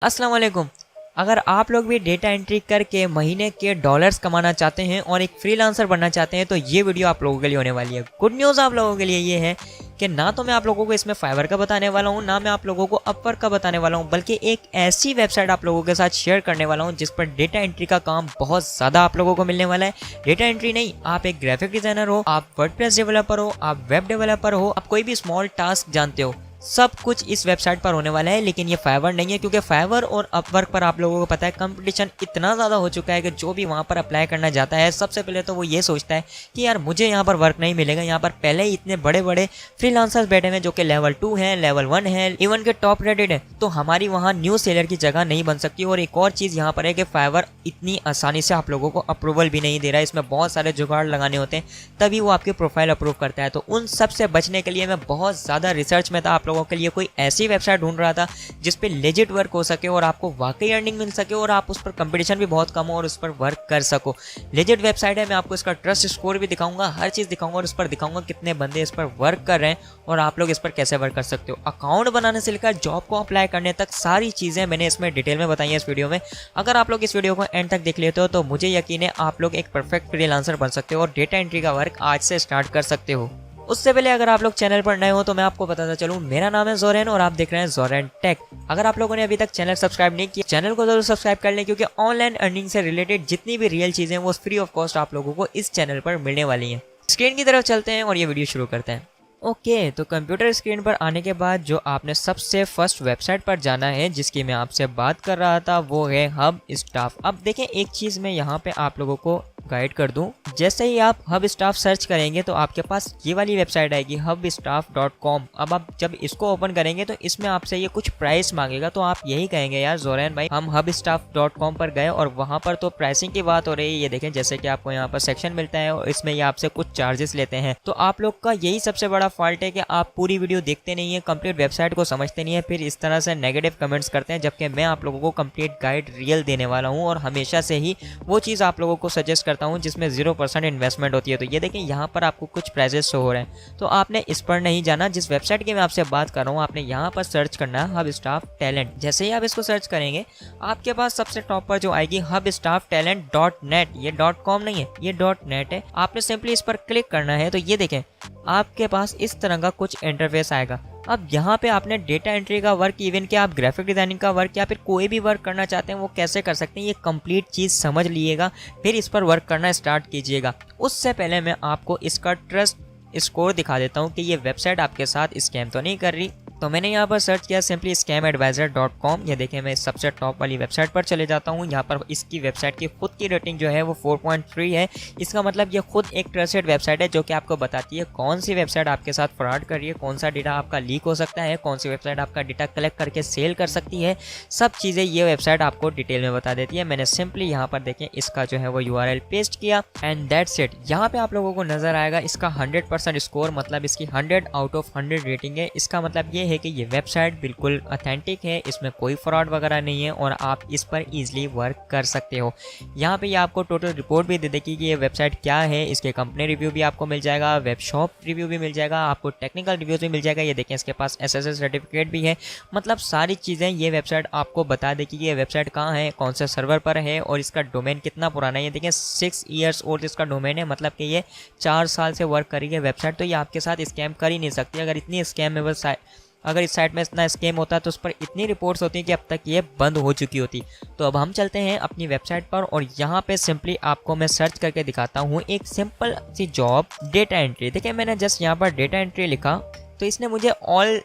अस्सलाम वालेकुम। अगर आप लोग भी डेटा एंट्री करके महीने के डॉलर्स कमाना चाहते हैं और एक फ्रीलांसर बनना चाहते हैं तो ये वीडियो आप लोगों के लिए होने वाली है। गुड न्यूज़ आप लोगों के लिए ये है कि ना तो मैं आप लोगों को इसमें फाइवर का बताने वाला हूँ, ना मैं आप लोगों को अपवर्क का बताने वाला हूँ, बल्कि एक ऐसी वेबसाइट आप लोगों के साथ शेयर करने वाला हूँ जिस पर डेटा एंट्री का काम बहुत ज़्यादा आप लोगों को मिलने वाला है। डेटा एंट्री नहीं, आप एक ग्राफिक डिज़ाइनर हो, आप वर्डप्रेस डेवलपर हो, आप वेब डेवलपर हो, आप कोई भी स्मॉल टास्क जानते हो, सब कुछ इस वेबसाइट पर होने वाला है। लेकिन ये फाइवर नहीं है, क्योंकि फाइवर और अपवर्क पर आप लोगों को पता है कंपटीशन इतना ज़्यादा हो चुका है कि जो भी वहाँ पर अप्लाई करना जाता है सबसे पहले तो वो ये सोचता है कि यार मुझे यहाँ पर वर्क नहीं मिलेगा। यहाँ पर पहले ही इतने बड़े बड़े फ्रीलांसर्स बैठे हैं जो कि लेवल 2 हैं, लेवल 1 है, इवन के टॉप रेटेड है, तो हमारी वहाँ न्यू सेलर की जगह नहीं बन सकती। और एक और चीज़ यहाँ पर है कि फाइवर इतनी आसानी से आप लोगों को अप्रूवल भी नहीं दे रहा है, इसमें बहुत सारे जुगाड़ लगाने होते हैं तभी वो आपकी प्रोफाइल अप्रूव करता है। तो उन सब से बचने के लिए मैं बहुत ज़्यादा रिसर्च में था, आप लोगों के लिए कोई ऐसी वेबसाइट ढूंढ रहा था जिस पे लेजिट वर्क हो सके और आपको वाकई अर्निंग मिल सके और आप उस पर कंपटीशन भी बहुत कम हो और उस पर वर्क कर सको। लेजिट वेबसाइट है, मैं आपको इसका ट्रस्ट स्कोर भी दिखाऊंगा, हर चीज़ दिखाऊंगा और उस पर दिखाऊंगा कितने बंदे इस पर वर्क कर रहे हैं और आप लोग इस पर कैसे वर्क कर सकते हो। अकाउंट बनाने से लेकर जॉब को अप्लाई करने तक सारी चीज़ें मैंने इसमें डिटेल में बताई है इस वीडियो में। अगर आप लोग इस वीडियो को एंड तक देख लेते हो तो मुझे यकीन है आप लोग एक परफेक्ट फ्रीलांसर बन सकते हो और डेटा एंट्री का वर्क आज से स्टार्ट कर सकते हो। उससे पहले अगर आप लोग चैनल पर नए हो तो मैं आपको बताता चलूं, मेरा नाम है जोरेन और आप देख रहे हैं जोरेन टेक। अगर आप लोगों ने अभी तक चैनल सब्सक्राइब नहीं किया, चैनल को जरूर सब्सक्राइब कर लें, क्योंकि ऑनलाइन अर्निंग से रिलेटेड जितनी भी रियल चीज़ें वो फ्री ऑफ कॉस्ट आप लोगों को इस चैनल पर मिलने वाली हैं। स्क्रीन की तरफ चलते हैं और ये वीडियो शुरू करते हैं। ओके, तो कंप्यूटर स्क्रीन पर आने के बाद जो आपने सबसे फर्स्ट वेबसाइट पर जाना है जिसकी मैं आपसे बात कर रहा था वो है हब स्टाफ। अब देखें, एक चीज़ मैं यहाँ पे आप लोगों को गाइड कर दूं, जैसे ही आप हब स्टाफ सर्च करेंगे तो आपके पास ये वाली वेबसाइट आएगी hubstaff.com। अब आप जब इसको ओपन करेंगे तो इसमें आपसे ये कुछ प्राइस मांगेगा, तो आप यही कहेंगे यार जोरेन भाई हम hubstaff.com पर गए और वहाँ पर तो प्राइसिंग की बात हो रही है। ये देखें, जैसे कि आपको यहाँ पर सेक्शन मिलता है और इसमें ये आपसे कुछ चार्जेस लेते हैं। तो आप लोग का यही सबसे बड़ा फॉल्ट है कि आप पूरी वीडियो देखते नहीं है, कंप्लीट वेबसाइट को समझते नहीं है, फिर इस तरह से नेगेटिव कमेंट्स करते हैं, जबकि मैं आप लोगों को कंप्लीट गाइड रियल देने वाला हूँ और हमेशा से ही वो चीज़ आप लोगों को सजेस्ट करता हूँ जिसमें 0% इन्वेस्टमेंट होती है। तो ये देखें, यहाँ पर आपको कुछ प्राइजेस शो हो रहे हैं, तो आपने इस पर नहीं जाना। जिस वेबसाइट की मैं आपसे बात कर रहा हूँ आपने यहाँ पर सर्च करना है हब स्टाफ टैलेंट। जैसे ही आप इसको सर्च करेंगे आपके पास सबसे टॉप पर जो आएगी hubstafftalent.net, ये .com नहीं है, ये .net है। आपने सिंपली इस पर क्लिक करना है तो ये देखें आपके पास इस तरह का कुछ इंटरफेस आएगा। अब यहाँ पे आपने डेटा एंट्री का वर्क, इवन कि आप ग्राफिक डिजाइनिंग का वर्क या फिर कोई भी वर्क करना चाहते हैं वो कैसे कर सकते हैं, ये कंप्लीट चीज़ समझ लीजिएगा, फिर इस पर वर्क करना स्टार्ट कीजिएगा। उससे पहले मैं आपको इसका ट्रस्ट स्कोर दिखा देता हूँ कि ये वेबसाइट आपके साथ स्कैम तो नहीं कर रही। तो मैंने यहाँ पर सर्च किया सिंपली scamadvisor.com। ये देखें, मैं सबसे टॉप वाली वेबसाइट पर चले जाता हूँ। यहाँ पर इसकी वेबसाइट की खुद की रेटिंग जो है वो 4.3 है। इसका मतलब ये खुद एक ट्रस्टेड वेबसाइट है जो कि आपको बताती है कौन सी वेबसाइट आपके साथ फ्रॉड कर रही है, कौन सा डेटा आपका लीक हो सकता है, कौन सी वेबसाइट आपका डेटा कलेक्ट करके सेल कर सकती है। सब चीज़ें ये वेबसाइट आपको डिटेल में बता देती है। मैंने सिंपली यहाँ पर देखें इसका जो है वो URL पेस्ट किया एंड दैट्स इट। यहाँ पे आप लोगों को नजर आएगा इसका 100% स्कोर, मतलब इसकी 100 आउट ऑफ 100 रेटिंग है। इसका मतलब ये है कि ये वेबसाइट बिल्कुल ऑथेंटिक है, इसमें कोई फ्रॉड वगैरह नहीं है और आप इस पर इजीली वर्क कर सकते हो। यहाँ पे ये आपको टोटल रिपोर्ट भी दे देगी कि ये वेबसाइट क्या है, इसके कंपनी रिव्यू भी आपको मिल जाएगा, वेब शॉप रिव्यू भी मिल जाएगा, आपको टेक्निकल रिव्यूज भी मिल जाएगा। ये देखें, इसके पास SSL सर्टिफिकेट भी है। मतलब सारी चीज़ें ये वेबसाइट आपको बता देगी कि ये वेबसाइट कहाँ है, कौन से सर्वर पर है और इसका डोमेन कितना पुराना है। ये देखें 6 ईयर्स ओल्ड इसका डोमेन है, मतलब कि ये 4 साल से वर्क करी है वेबसाइट। तो ये आपके साथ स्कैम कर ही नहीं सकती। अगर इतनी स्कैमेबल अगर इस साइट में इतना स्कैम होता तो उस पर इतनी रिपोर्ट्स होती कि अब तक ये बंद हो चुकी होती। तो अब हम चलते हैं अपनी वेबसाइट पर और यहाँ पे सिंपली आपको मैं सर्च करके दिखाता हूँ एक सिंपल सी जॉब, डेटा एंट्री। देखिए, मैंने जस्ट यहाँ पर डेटा एंट्री लिखा तो इसने मुझे ऑल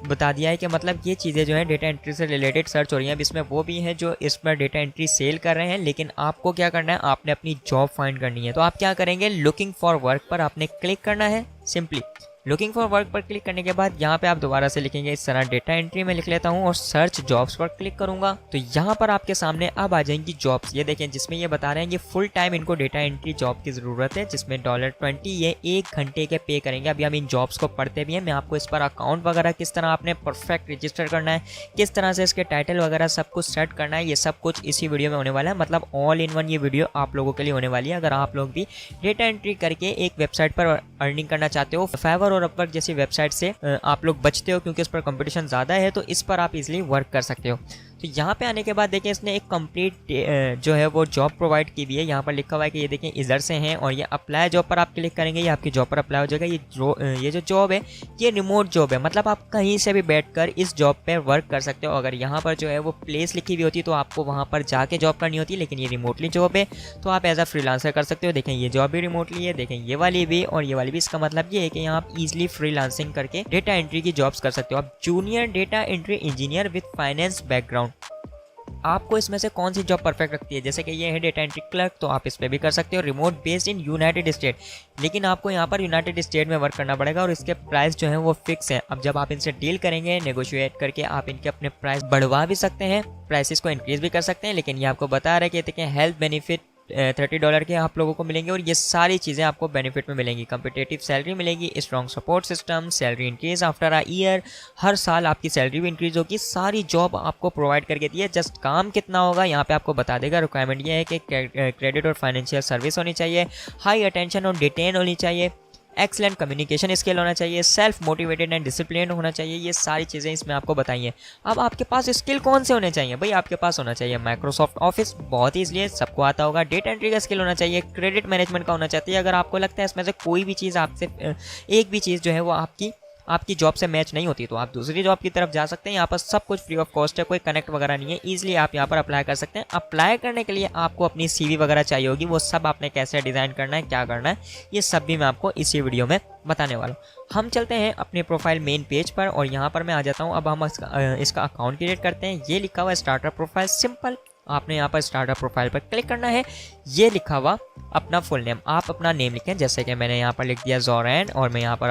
बता दिया है कि मतलब ये चीज़ें जो है डेटा एंट्री से रिलेटेड सर्च हो रही हैं। अब इसमें वो भी हैं जो इस पर डेटा एंट्री सेल कर रहे हैं, लेकिन आपको क्या करना है, आपने अपनी जॉब फाइंड करनी है। तो आप क्या करेंगे, लुकिंग फॉर वर्क पर आपने क्लिक करना है। सिंपली लुकिंग फॉर वर्क पर क्लिक करने के बाद यहाँ पे आप दोबारा से लिखेंगे इस तरह डेटा एंट्री में लिख लेता हूँ और सर्च जॉब्स पर क्लिक करूंगा तो यहाँ पर आपके सामने अब आ जाएंगी जॉब्स। ये देखें, जिसमें ये बता रहे हैं कि फुल टाइम इनको डेटा एंट्री जॉब की ज़रूरत है, जिसमें $20 ये 1 घंटे के पे करेंगे। अभी हम इन जॉब्स को पढ़ते भी हैं, मैं आपको इस पर अकाउंट वगैरह किस तरह आपने परफेक्ट रजिस्टर करना है, किस तरह से इसके टाइटल वगैरह सब कुछ सेट करना है, ये सब कुछ इसी वीडियो में होने वाला है। मतलब ऑल इन वन ये वीडियो आप लोगों के लिए होने वाली है। अगर आप लोग भी डेटा एंट्री करके एक वेबसाइट पर अर्निंग करना चाहते हो, फाइवर और अपवर्क जैसी वेबसाइट से आप लोग बचते हो क्योंकि इस पर कंपटीशन ज़्यादा है, तो इस पर आप इजीली वर्क कर सकते हो। तो यहाँ पे आने के बाद देखिए इसने एक कंप्लीट जो है वो जॉब प्रोवाइड की हुई है। यहाँ पर लिखा हुआ है कि ये देखिए इधर से हैं और ये अप्लाई जॉब पर आप क्लिक करेंगे, ये आपकी जॉब पर अप्लाई हो जाएगा। ये जो जॉब है ये रिमोट जॉब है, मतलब आप कहीं से भी बैठकर इस जॉब पर वर्क कर सकते हो। अगर यहाँ पर जो है वो प्लेस लिखी हुई होती तो आपको वहाँ पर जाके जॉब करनी होती, लेकिन ये रिमोटली जॉब है तो आप एज अ फ्रीलांसर कर सकते हो। देखें ये जॉब भी रिमोटली है, देखें ये वाली भी और ये वाली भी। इसका मतलब ये है कि यहाँ आप इजीली फ्रीलांसिंग करके डेटा एंट्री की जॉब्स कर सकते हो। आप junior data entry engineer with finance background, आपको इसमें से कौन सी जॉब परफेक्ट लगती है? जैसे कि ये है डेटा एंट्री क्लर्क, तो आप इस पर भी कर सकते हो। Remote based in United state, लेकिन आपको यहाँ पर यूनाइटेड स्टेट में वर्क करना पड़ेगा और इसके प्राइस जो है वो फिक्स है। अब जब आप इनसे डील करेंगे नेगोशिएट करके आप इनके अपने प्राइस बढ़वा भी सकते हैं, प्राइसेस को इंक्रीज भी कर सकते हैं। लेकिन ये आपको बता रहे हैं कि हेल्थ बेनिफिट $30 के आप लोगों को मिलेंगे और ये सारी चीज़ें आपको बेनिफिट में मिलेंगी। कम्पिटेटिव सैलरी मिलेगी, strong support system, salary increase after a year, हर साल आपकी सैलरी भी इंक्रीज होगी। सारी जॉब आपको प्रोवाइड करके दी है। जस्ट काम कितना होगा यहाँ पे आपको बता देगा। रिक्वायरमेंट ये है कि क्रेडिट और फाइनेंशियल सर्विस होनी चाहिए, हाई अटेंशन और डिटेन होनी चाहिए, एक्सलेंट कम्युनिकेशन स्किल होना चाहिए, सेल्फ मोटिवेटेड एंड डिसिप्लिन होना चाहिए। ये सारी चीज़ें इसमें आपको बताइए। अब आपके पास स्किल कौन से होने चाहिए? भाई आपके पास होना चाहिए माइक्रोसॉफ्ट ऑफिस, बहुत ही इसलिए सबको आता होगा। डेटा एंट्री का स्किल होना चाहिए, क्रेडिट मैनेजमेंट का होना चाहिए। अगर आपको लगता है इसमें से कोई भी चीज़ आपसे एक भी चीज़ जो है वो आपकी जॉब से मैच नहीं होती तो आप दूसरी जॉब की तरफ जा सकते हैं। यहाँ पर सब कुछ फ्री ऑफ कॉस्ट है, कोई कनेक्ट वगैरह नहीं है, ईजिली आप यहाँ पर अप्लाई कर सकते हैं। अप्लाई करने के लिए आपको अपनी CV वगैरह चाहिए होगी, वो सब आपने कैसे डिज़ाइन करना है, क्या करना है, ये सब भी मैं आपको इसी वीडियो में बताने वाला हूँ। हम चलते हैं अपने प्रोफाइल मेन पेज पर और यहाँ पर मैं आ जाता हूँ। अब हम इसका अकाउंट क्रिएट करते हैं। ये लिखा हुआ है स्टार्टर प्रोफाइल, सिंपल आपने यहाँ पर स्टार्टर प्रोफाइल पर क्लिक करना है। ये लिखा हुआ अपना फुल नेम, आप अपना नेम लिखें, जैसे कि मैंने यहाँ पर लिख दिया ज़ोरैन और मैं यहाँ पर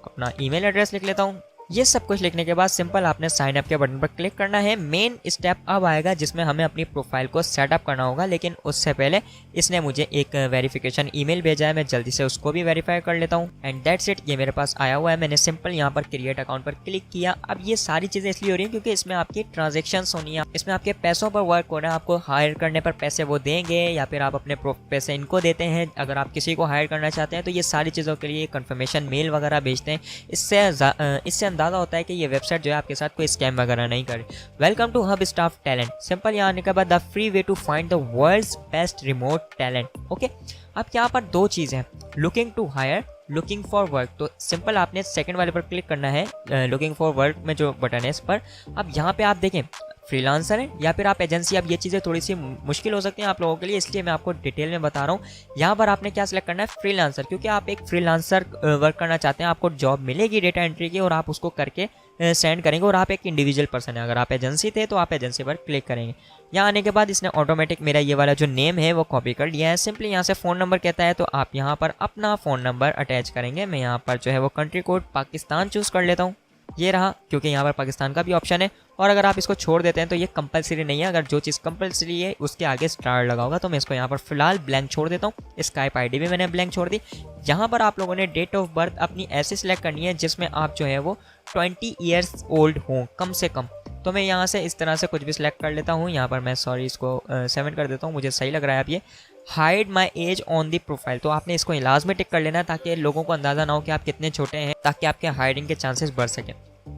अपना ईमेल एड्रेस लिख लेता हूँ। ये सब कुछ लिखने के बाद सिंपल आपने साइन अप के बटन पर क्लिक करना है। मेन स्टेप अब आएगा जिसमें हमें अपनी प्रोफाइल को सेटअप करना होगा, लेकिन उससे पहले इसने मुझे एक वेरिफिकेशन ईमेल भेजा है, मैं जल्दी से उसको भी वेरीफाई कर लेता हूँ। एंड दैट्स इट, ये मेरे पास आया हुआ है। मैंने सिंपल यहाँ पर क्रिएट अकाउंट पर क्लिक किया। अब ये सारी चीज़ें इसलिए हो रही हैं क्योंकि इसमें आपकी ट्रांजेक्शन्स होनी है, इसमें आपके पैसों पर वर्क हो रहा है। आपको हायर करने पर पैसे वो देंगे या फिर आप अपने पैसे इनको देते हैं। अगर आप किसी को हायर करना चाहते हैं तो ये सारी चीज़ों के लिए कन्फर्मेशन मेल वगैरह भेजते हैं। इससे अंदाज़ा होता है कि ये वेबसाइट जो है आपके साथ कोई स्कैम वगैरह नहीं करे। Welcome to Hubstaff talent, simple यहाँ आने के बाद the free way to find the world's best remote talent. Okay, अब यहाँ पर दो चीज़ हैं, looking to hire, looking for work. तो सिंपल आपने सेकंड वाले पर क्लिक करना है, लुकिंग फॉर वर्क में जो बटन है इस पर। अब यहाँ पे आप देखें फ्रीलांसर है या फिर आप एजेंसी। अब ये चीज़ें थोड़ी सी मुश्किल हो सकती हैं आप लोगों के लिए, इसलिए मैं आपको डिटेल में बता रहा हूँ। यहाँ पर आपने क्या सिलेक्ट करना है, फ्रीलांसर, क्योंकि आप एक फ्रीलांसर वर्क करना चाहते हैं। आपको जॉब मिलेगी डेटा एंट्री की और आप उसको करके सेंड करेंगे और आप एक इंडिविजुअल पर्सन है। अगर आप एजेंसी थे तो आप एजेंसी पर क्लिक करेंगे। यहाँ आने के बाद इसने ऑटोमेटिक मेरा ये वाला जो नेम है वो कॉपी कर लिया है। सिंपली यहाँ से फ़ोन नंबर कहता है तो आप यहाँ पर अपना फ़ोन नंबर अटैच करेंगे। मैं यहाँ पर जो है वो कंट्री कोड पाकिस्तान चूज़ कर लेता हूँ, ये रहा, क्योंकि यहाँ पर पाकिस्तान का भी ऑप्शन है। और अगर आप इसको छोड़ देते हैं तो ये कंपलसरी नहीं है, अगर जो चीज़ कंपलसरी है उसके आगे स्टार लगा होगा। तो मैं इसको यहाँ पर फिलहाल ब्लैंक छोड़ देता हूँ। स्काइप ID भी मैंने ब्लैंक छोड़ दी। यहाँ पर आप लोगों ने डेट ऑफ बर्थ अपनी ऐसे सिलेक्ट करनी है जिसमें आप जो है वो 20 ईयर्स ओल्ड हों कम से कम। तो मैं यहाँ से इस तरह से कुछ भी सिलेक्ट कर लेता हूँ। यहाँ पर मैं इसको 7 कर देता हूँ, मुझे सही लग रहा है। अब ये hide my age on the profile, तो आपने इसको इलाज में टिक कर लेना है ताकि लोगों को अंदाज़ा ना हो कि आप कितने छोटे हैं, ताकि आपके हाइडिंग के चांसेस बढ़ सकें।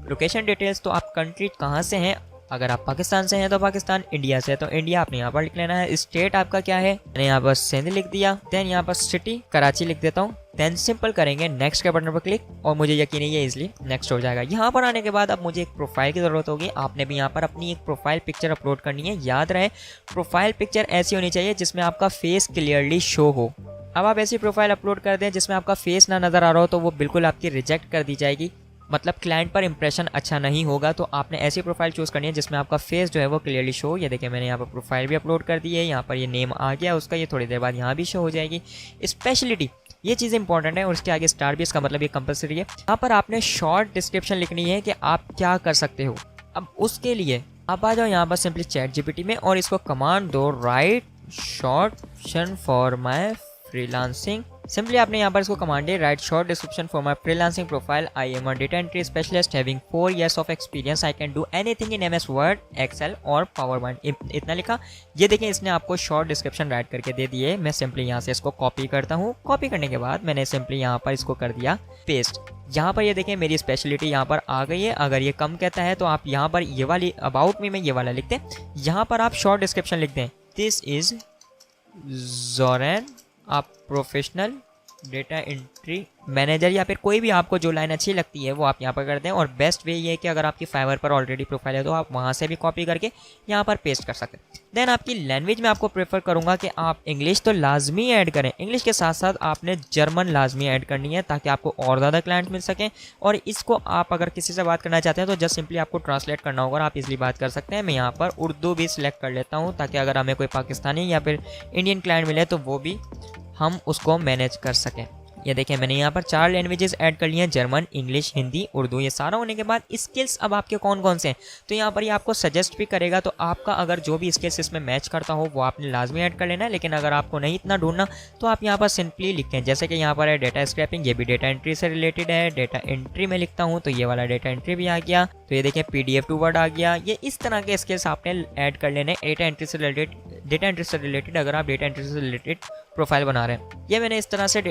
लोकेशन डिटेल्स, तो आप कंट्री कहाँ से हैं, अगर आप पाकिस्तान से हैं तो पाकिस्तान, इंडिया से है तो इंडिया आपने यहाँ पर लिख लेना है। स्टेट आपका क्या है, मैंने यहाँ पर सिंध लिख दिया। देन यहाँ पर सिटी कराची लिख देता हूँ। देन सिंपल करेंगे नेक्स्ट के बटन पर क्लिक और मुझे यकीन है ये इजीली नेक्स्ट हो जाएगा। यहाँ पर आने के बाद अब मुझे एक प्रोफाइल की ज़रूरत होगी। आपने भी यहाँ पर अपनी एक प्रोफाइल पिक्चर अपलोड करनी है। याद रहे प्रोफाइल पिक्चर ऐसी होनी चाहिए जिसमें आपका फेस क्लियरली शो हो। अब आप ऐसी प्रोफाइल अपलोड कर दें जिसमें आपका फेस ना नज़र आ रहा हो तो वो बिल्कुल आपकी रिजेक्ट कर दी जाएगी, मतलब क्लाइंट पर इंप्रेशन अच्छा नहीं होगा। तो आपने ऐसी प्रोफाइल चूज़ करनी है जिसमें आपका फेस जो है वो क्लियरली शो हो। ये देखिए मैंने यहाँ पर प्रोफाइल भी अपलोड कर दी है। यहाँ पर ये नेम आ गया उसका, ये थोड़ी देर बाद यहाँ भी शो हो जाएगी। स्पेशलिटी, ये चीज़ इंपॉर्टेंट है और उसके आगे स्टार भी, इसका मतलब ये कंपलसरी है। यहाँ पर आपने शॉर्ट डिस्क्रिप्शन लिखनी है कि आप क्या कर सकते हो। अब उसके लिए आप आ जाओ यहाँ पर सिंपली ChatGPT में और इसको कमांड दो, write short description for my freelancing. Simply आपने यहाँ पर इसको कमांड है, write short description for my freelancing profile. I am a data entry specialist having 4 years of experience. I can do anything in MS Word, Excel और PowerPoint. इतना लिखा। ये देखें इसने आपको शॉर्ट डिस्क्रिप्शन राइट करके दे दिए। मैं सिंपली यहाँ से इसको कॉपी करता हूँ। कॉपी करने के बाद मैंने सिंपली यहाँ पर इसको कर दिया पेस्ट। यहाँ पर ये देखें मेरी स्पेशलिटी यहाँ पर आ गई है। अगर ये कम कहता है तो आप यहाँ पर ये वाली अबाउट मी में ये वाला लिखते हैं। यहाँ पर आप शॉर्ट डिस्क्रिप्शन लिख दें, दिस इज़ जोरैन, आप प्रोफेशनल डेटा एंट्री मैनेजर, या फिर कोई भी आपको जो लाइन अच्छी लगती है वो आप यहाँ पर कर दें। और बेस्ट वे ये है कि अगर आपकी फाइवर पर ऑलरेडी प्रोफाइल है तो आप वहाँ से भी कॉपी करके यहाँ पर पेस्ट कर सकते हैं। देन आपकी लैंग्वेज में आपको प्रेफर करूँगा कि आप इंग्लिश तो लाजमी ऐड करें, इंग्लिश के साथ साथ आपने जर्मन लाजमी ऐड करनी है ताकि आपको और ज़्यादा क्लाइंट्स मिल सकें। और इसको आप अगर किसी से बात करना चाहते हैं तो जस्ट सिंपली आपको ट्रांसलेट करना होगा और आप इजली बात कर सकते हैं। मैं यहाँ पर उर्दू भी सिलेक्ट कर लेता हूँ ताकि अगर हमें कोई पाकिस्तानी या फिर इंडियन क्लाइंट मिले तो वो भी हम उसको मैनेज कर सकें। ये देखें मैंने यहाँ पर 4 लैंग्वेजेस ऐड कर लिए हैं, जर्मन, इंग्लिश, हिंदी, उर्दू। ये सारा होने के बाद स्किल्स अब आपके कौन कौन से हैं तो यहाँ पर ये आपको सजेस्ट भी करेगा। तो आपका अगर जो भी स्किल्स इसमें मैच करता हो वो आपने लाजमी ऐड कर लेना है। लेकिन अगर आपको नहीं इतना ढूंढना तो आप यहाँ पर सिंपली लिखें, जैसे कि यहाँ पर है डेटा स्क्रैपिंग, ये भी डेटा एंट्री से रिलेटेड है। डेटा एंट्री में लिखता हूँ तो ये वाला डेटा एंट्री भी आ गया। तो ये देखें PDF टू वर्ड आ गया। ये इस तरह के स्किल्स आपने ऐड कर लेने डेटा एंट्री से रिलेटेड अगर आप डेटा एंट्री से रिलेटेड प्रोफाइल बना रहे हैं। ये मैंने इस तरह से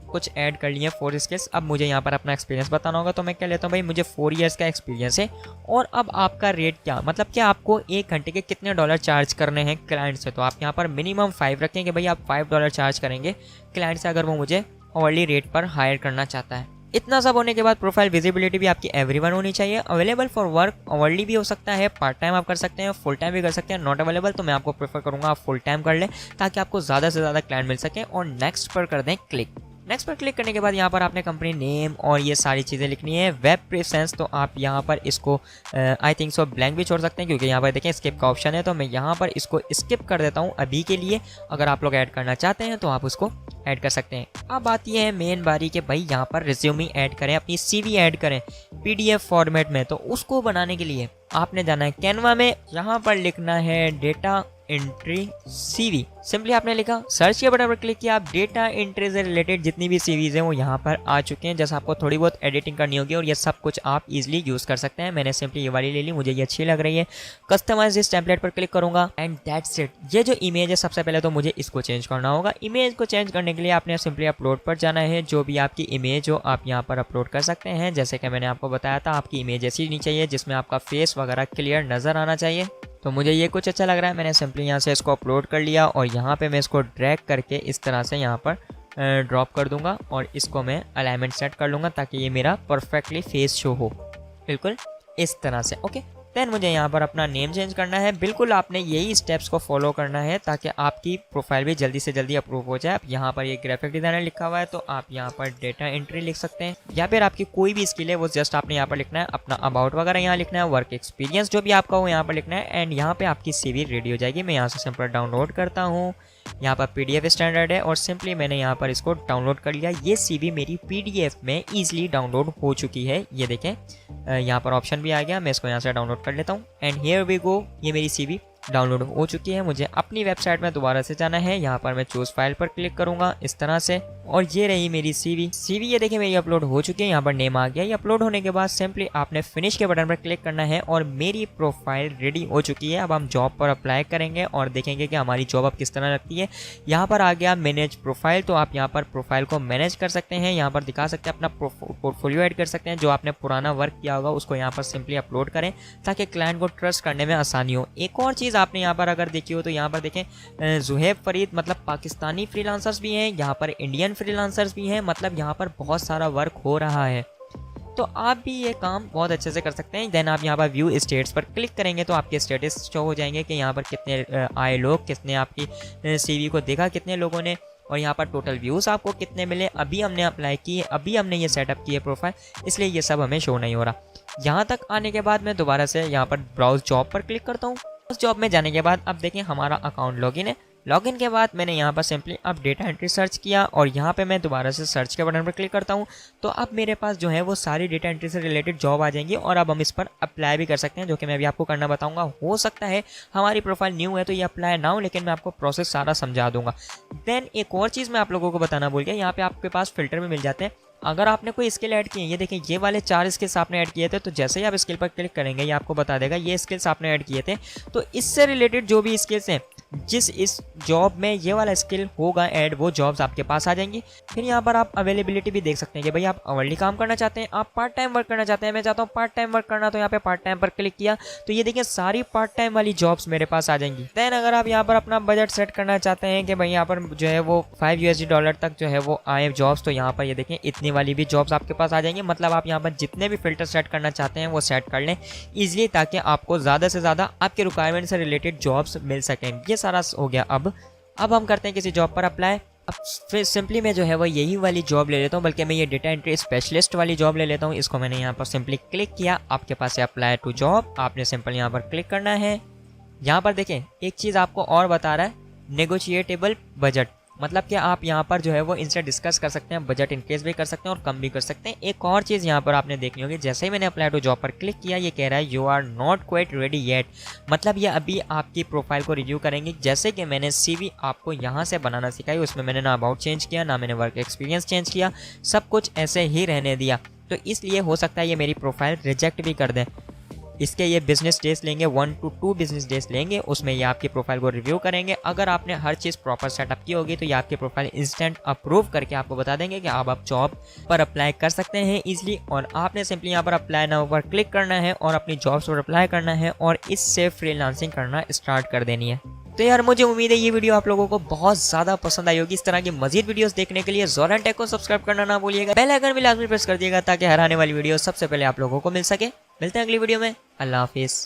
कुछ ऐड कर लिए 4 स्किल्स। अब मुझे यहाँ पर अपना एक्सपीरियंस बताना होगा तो मैं क्या लेता हूँ भाई, मुझे 4 इयर्स का एक्सपीरियंस है। और अब आपका रेट क्या, मतलब कि आपको 1 घंटे के कितने डॉलर चार्ज करने हैं क्लाइंट से। तो आप यहाँ पर मिनिमम 5 रखें कि भाई आप $5 चार्ज करेंगे क्लाइंट से अगर वो मुझे ऑर्ली रेट पर हायर करना चाहता है। इतना सब होने के बाद प्रोफाइल विजिबिलिटी भी आपकी एवरीवन होनी चाहिए। अवेलेबल फॉर वर्क अवर्ली भी हो सकता है, पार्ट टाइम आप कर सकते हैं, फुल टाइम भी कर सकते हैं। नॉट अवेलेबल तो मैं आपको प्रेफर करूँगा आप फुल टाइम कर लें ताकि आपको ज़्यादा से ज़्यादा क्लाइंट मिल सके। और नेक्स्ट पर कर दें क्लिक। नेक्स्ट पर क्लिक करने के बाद यहाँ पर आपने कंपनी नेम और ये सारी चीज़ें लिखनी है। वेब प्रेफरेंस तो आप यहाँ पर इसको आई थिंक सो ब्लैंक भी छोड़ सकते हैं क्योंकि यहाँ पर देखें स्किप का ऑप्शन है। तो मैं यहाँ पर इसको स्किप कर देता हूँ अभी के लिए। अगर आप लोग ऐड करना चाहते हैं तो आप उसको ऐड कर सकते हैं। अब आती है मेन बारी के भाई यहाँ पर रिज्यूमी ऐड करें, अपनी CV ऐड करें PDF फॉर्मेट में। तो उसको बनाने के लिए आपने जाना है कैनवा में, यहाँ पर लिखना है डेटा एंट्री CV। सिंपली आपने लिखा, सर्च के बटन पर क्लिक किया, आप डेटा एंट्री से रिलेटेड जितनी भी CVs हैं वो यहाँ पर आ चुके हैं। जैसे आपको थोड़ी बहुत एडिटिंग करनी होगी और ये सब कुछ आप इजीली यूज़ कर सकते हैं। मैंने सिंपली ये वाली ले ली, मुझे ये अच्छी लग रही है। कस्टमाइज इस टेम्पलेट पर क्लिक करूंगा एंड दैट्स इट। ये जो इमेज है सबसे पहले तो मुझे इसको चेंज करना होगा। इमेज को चेंज करने के लिए आपने सिंपली अपलोड पर जाना है। जो भी आपकी इमेज हो आप यहाँ पर अपलोड कर सकते हैं। जैसे कि मैंने आपको बताया था आपकी इमेज ऐसी नहीं चाहिए जिसमें आपका फेस वगैरह क्लियर नज़र आना चाहिए। तो मुझे ये कुछ अच्छा लग रहा है, मैंने सिंपली यहाँ से इसको अपलोड कर लिया और यहाँ पे मैं इसको ड्रैग करके इस तरह से यहाँ पर ड्रॉप कर दूंगा और इसको मैं अलाइनमेंट सेट कर लूँगा ताकि ये मेरा परफेक्टली फेस शो हो, बिल्कुल इस तरह से। ओके, देन मुझे यहाँ पर अपना नेम चेंज करना है। बिल्कुल आपने यही स्टेप्स को फॉलो करना है ताकि आपकी प्रोफाइल भी जल्दी से जल्दी अप्रूव हो जाए। आप यहाँ पर ये ग्राफिक डिज़ाइनर लिखा हुआ है तो आप यहाँ पर डेटा एंट्री लिख सकते हैं, या फिर आपकी कोई भी स्किल है वो जस्ट आपने यहाँ पर लिखना है। अपना अबाउट वगैरह यहाँ लिखना है, वर्क एक्सपीरियंस जो भी आपका हो यहाँ पर लिखना है एंड यहाँ पर आपकी CV रेडी हो जाएगी। मैं यहाँ से सिंपल डाउनलोड करता हूँ, यहाँ पर PDF स्टैंडर्ड है और सिंपली मैंने यहाँ पर इसको डाउनलोड कर लिया। ये CV मेरी PDF में ईजिली डाउनलोड हो चुकी है। ये देखें यहाँ पर ऑप्शन भी आ गया, मैं इसको यहाँ से डाउनलोड कर लेता हूँ एंड हियर वी गो। ये मेरी CV डाउनलोड हो चुकी है। मुझे अपनी वेबसाइट में दोबारा से जाना है, यहाँ पर मैं चूज फाइल पर क्लिक करूँगा इस तरह से और ये रही मेरी CV ये देखिए मेरी अपलोड हो चुकी है। यहाँ पर नेम आ गया। ये अपलोड होने के बाद सिंपली आपने फिनिश के बटन पर क्लिक करना है और मेरी प्रोफाइल रेडी हो चुकी है। अब हम जॉब पर अप्लाई करेंगे और देखेंगे कि हमारी जॉब अब किस तरह लगती है। यहाँ पर आ गया मैनेज प्रोफाइल, तो आप यहाँ पर प्रोफाइल को मैनेज कर सकते हैं। यहाँ पर दिखा सकते हैं, अपना पोर्टफोलियो ऐड कर सकते हैं। जो आपने पुराना वर्क किया होगा उसको यहाँ पर सिंपली अपलोड करें ताकि क्लाइंट को ट्रस्ट करने में आसानी हो। एक और चीज़ आपने यहाँ पर अगर देखी हो तो यहाँ पर देखें जुहेब फरीद, मतलब पाकिस्तानी फ्रीलांसर्स भी हैं, यहाँ पर इंडियन फ्रीलांसर्स भी हैं, मतलब यहाँ पर बहुत सारा वर्क हो रहा है। तो आप भी ये काम बहुत अच्छे से कर सकते हैं। देन आप यहाँ पर व्यू स्टेट्स पर क्लिक करेंगे तो आपके स्टेटस शो हो जाएंगे कि यहाँ पर कितने आए लोग, कितने आपकी CV को देखा कितने लोगों ने, और यहाँ पर टोटल व्यूज़ आपको कितने मिले। अभी हमने अप्लाई किए, अभी हमने ये सेटअप किए प्रोफाइल, इसलिए ये सब हमें शो नहीं हो रहा। यहाँ तक आने के बाद मैं दोबारा से यहाँ पर ब्राउज जॉब पर क्लिक करता हूँ। उस जॉब में जाने के बाद अब देखें हमारा अकाउंट लॉगिन है। लॉगिन के बाद मैंने यहाँ पर सिंपली अब डेटा एंट्री सर्च किया और यहाँ पे मैं दोबारा से सर्च के बटन पर क्लिक करता हूँ तो अब मेरे पास जो है वो सारी डेटा एंट्री से रिलेटेड जॉब आ जाएंगी और अब हम इस पर अप्लाई भी कर सकते हैं, जो कि मैं अभी आपको करना बताऊँगा। हो सकता है हमारी प्रोफाइल न्यू है तो ये अप्लाई ना हो, लेकिन मैं आपको प्रोसेस सारा समझा दूंगा। देन एक और चीज़ मैं आप लोगों को बताना भूल गया, यहाँ पे आपके पास फिल्टर भी मिल जाते हैं। अगर आपने कोई स्किल ऐड किए, ये देखें ये वाले 4 स्किल्स आपने ऐड किए थे, तो जैसे ही आप स्किल पर क्लिक करेंगे ये आपको बता देगा ये स्किल्स आपने ऐड किए थे। तो इससे रिलेटेड जो भी स्किल्स हैं जिस इस जॉब में ये वाला स्किल होगा ऐड, वो जॉब्स आपके पास आ जाएंगी। फिर यहाँ पर आप अवेलेबिलिटी भी देख सकते हैं कि भाई आप आवरली काम करना चाहते हैं, आप पार्ट टाइम वर्क करना चाहते हैं। मैं चाहता हूँ पार्ट टाइम वर्क करना, तो यहाँ पे पार्ट टाइम पर क्लिक किया तो ये देखिए सारी पार्ट टाइम वाली जॉब्स मेरे पास आ जाएंगी। देन अगर आप यहाँ पर अपना बजट सेट करना चाहते हैं कि भाई यहाँ पर जो है वो $5 तक जो है वो आए जॉब्स, तो यहाँ पर ये देखें इतनी वाली भी जॉब्स आपके पास आ जाएंगी। मतलब आप यहाँ पर जितने भी फिल्टर सेट करना चाहते हैं वो सेट कर लें ईजिली, ताकि आपको ज़्यादा से ज़्यादा आपके रिक्वायरमेंट से रिलेटेड जॉब्स मिल सकें। ये सारा हो गया। अब हम करते हैं किसी जॉब पर अप्लाई। अब फिर सिंपली मैं जो है वो यही वाली जॉब ले लेता हूँ, बल्कि मैं ये डेटा एंट्री स्पेशलिस्ट वाली जॉब ले लेता हूँ। इसको मैंने यहाँ पर सिंपली क्लिक किया, आपके पास है अप्लाई टू जॉब, आपने सिंपल यहाँ पर क्लिक करना है। यहाँ पर देखें एक चीज़ आपको और बता रहा है, नेगोशिएटेबल बजट, मतलब कि आप यहाँ पर जो है वो इनसे डिस्कस कर सकते हैं, बजट इंक्रीज भी कर सकते हैं और कम भी कर सकते हैं। एक और चीज़ यहाँ पर आपने देखनी होगी, जैसे ही मैंने अप्लाई टू जॉब पर क्लिक किया ये कह रहा है you are not quite ready yet, मतलब ये अभी आपकी प्रोफाइल को रिव्यू करेंगे। जैसे कि मैंने CV आपको यहाँ से बनाना सिखाई, उसमें मैंने ना अबाउट चेंज किया, ना मैंने वर्क एक्सपीरियंस चेंज किया, सब कुछ ऐसे ही रहने दिया। तो इसलिए हो सकता है ये मेरी प्रोफाइल रिजेक्ट भी कर दें। इसके ये बिजनेस डेज लेंगे, 1 to 2 बिजनेस डेज लेंगे, उसमें ये आपकी प्रोफाइल को रिव्यू करेंगे। अगर आपने हर चीज़ प्रॉपर सेटअप की होगी तो ये आपकी प्रोफाइल इंस्टेंट अप्रूव करके आपको बता देंगे कि आप जॉब पर अप्लाई कर सकते हैं इजीली। और आपने सिंपली यहाँ पर अप्लाई नाउ पर क्लिक करना है और अपनी जॉब्स पर अप्लाई करना है और इससे फ्रीलांसिंग करना स्टार्ट कर देनी है। तो यार मुझे उम्मीद है ये वीडियो आप लोगों को बहुत ज़्यादा पसंद आई होगी। इस तरह की मजीद वीडियोस देखने के लिए ज़ोरेन टेक को सब्सक्राइब करना ना भूलिएगा, बेल आइकन भी लाजमी प्रेस कर दिएगा ताकि हर आने वाली वीडियो सबसे पहले आप लोगों को मिल सके। मिलते हैं अगली वीडियो में, अल्लाह हाफिज़।